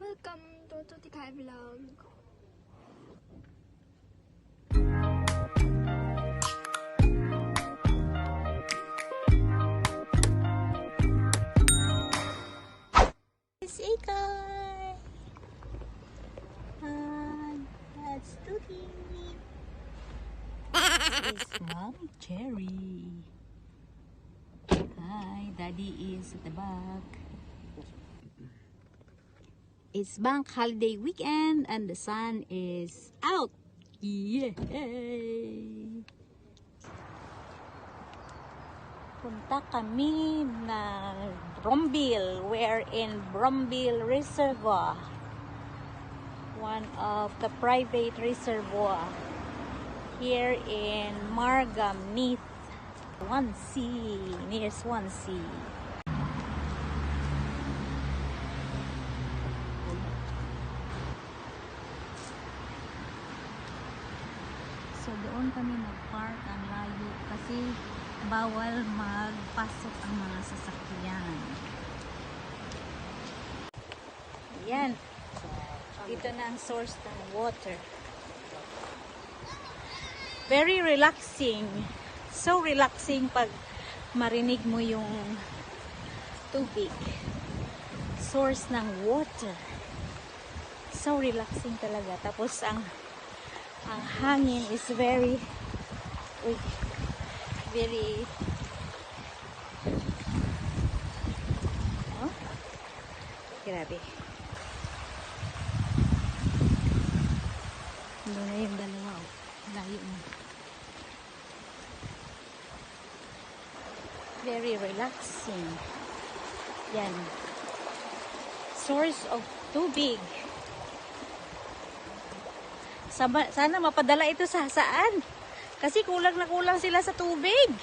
Welcome to Tutikay Vlog. It's Ikay! And that's Tuti. It's Mommy Cherry. Hi, Daddy is at the back. It's bank holiday weekend and the sun is out. Yay! Punta kami na Bromville. We're in Bromville Reservoir. One of the private reservoir here in Margam, Neath, Swansea, near Swansea. So doon kami nag-park, ang layo kasi bawal magpasok ang mga sasakyan. Yan. Dito na ang source ng water. Very relaxing. So relaxing pag marinig mo yung tubig. Source ng water. So relaxing talaga. Tapos ang hangin is very oh, grabe. Doon na yung dalawa, oh. Layo na. Very relaxing. Yan. Source of tubig. Sana mapadala ito sa saan. Kasi kulang na kulang sila sa tubig.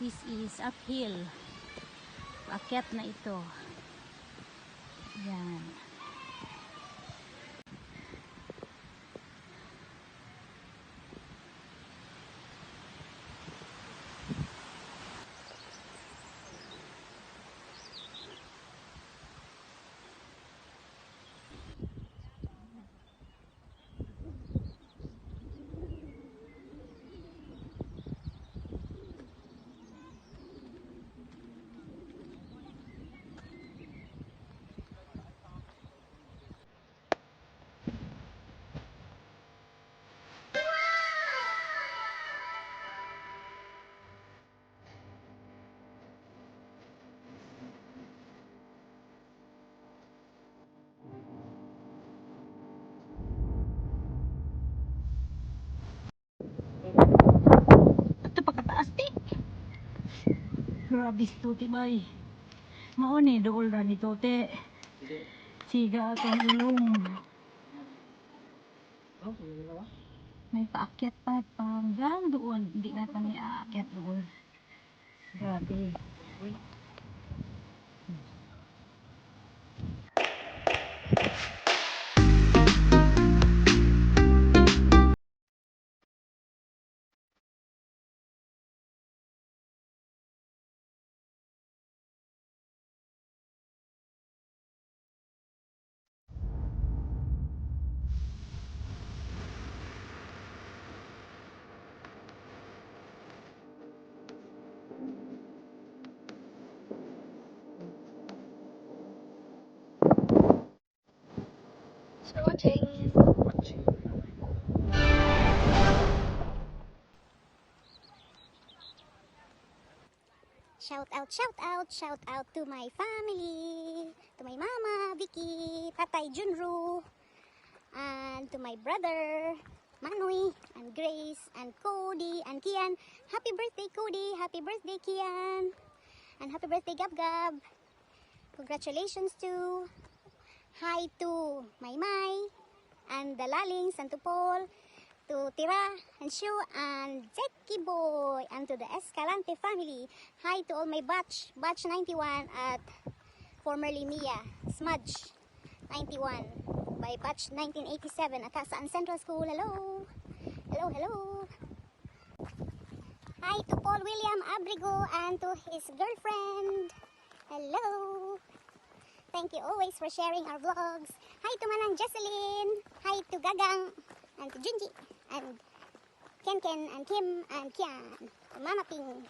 This is uphill. Akyat na ito. Yan. Grabe si Tuti bay. Mao ni dool ra ni Tuti. Siga akong ulong. May paakyat pa hanggang doon. Hindi na kami aakyat doon. Grabe. So watching. Shout out to my family, to my mama, Vicky, Tatay Junru, and to my brother, Manoy, and Grace, and Cody, and Kian. Happy birthday, Cody. Happy birthday, Kian. And happy birthday, Gab Gab. Congratulations to, hi to my Mai, and the Lalings, and to Paul, to Tira, and Shu, and Zeki Boy, and to the Escalante family. Hi to all my batch 91 at formerly Mia, Smudge 91, by batch 1987 at Hasaan Central School. Hello! Hello, hello! Hi to Paul William Abrigo and to his girlfriend. Hello! Thank you always for sharing our vlogs. Hi to Manang Jesseline. Hi to Gagang and to Junji and Ken and Kim and Kian. To Mama Ping.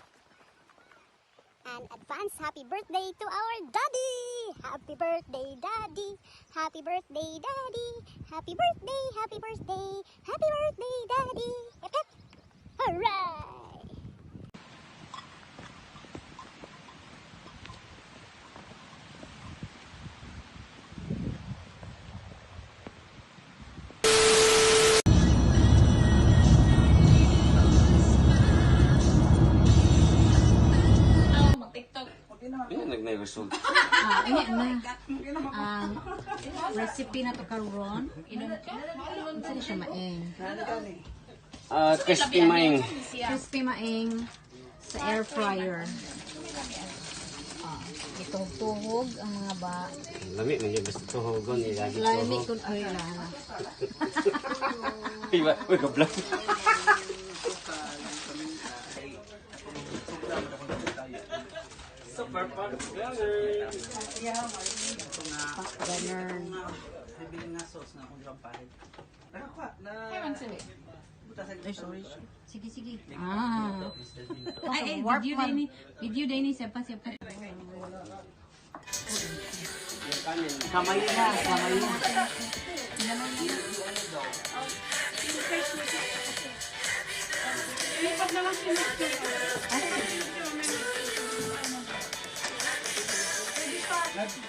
And advance happy birthday to our daddy. Happy birthday, daddy. Happy birthday, daddy. Happy birthday, happy birthday. Happy birthday, daddy. Hip hip. Hooray! Ini nag-result. Ini na. Ang recipe na to karon. Saan siya maing? Crispy maing. Crispy maing sa air fryer. Ituhog-tuhog ang mga ba. Lami man yung gusto tuhogon. Lami kung ay lana. Iba, uy, kablang. Super popular. Ganun. Sige, sige. Ay, video din ni siapa. Kamay na.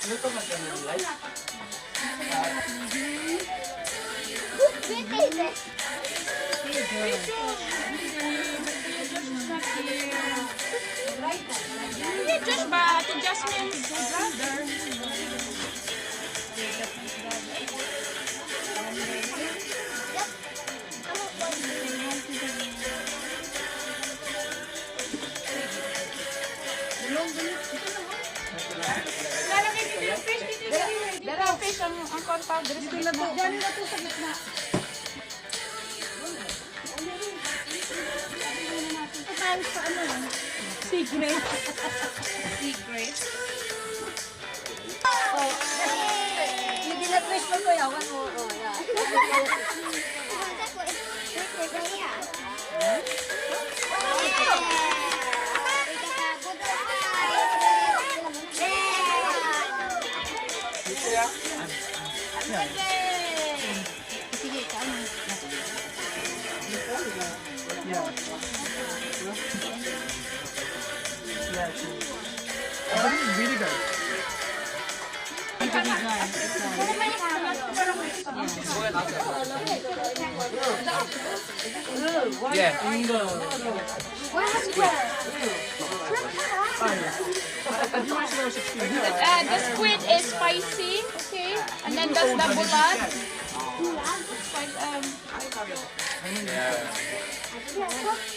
Luto man ka ng light? Just ba, to Jasmine's brother. Dara fish ang compound. Dali na to sa gitna. Tayo sa ano lang. Secret. Secret. Oh. Hindi na fish mo ko yawan mo. Oh, yeah. Sige, kaano. Yeah. The squid is spicy, okay? And then that's the bulat. It's like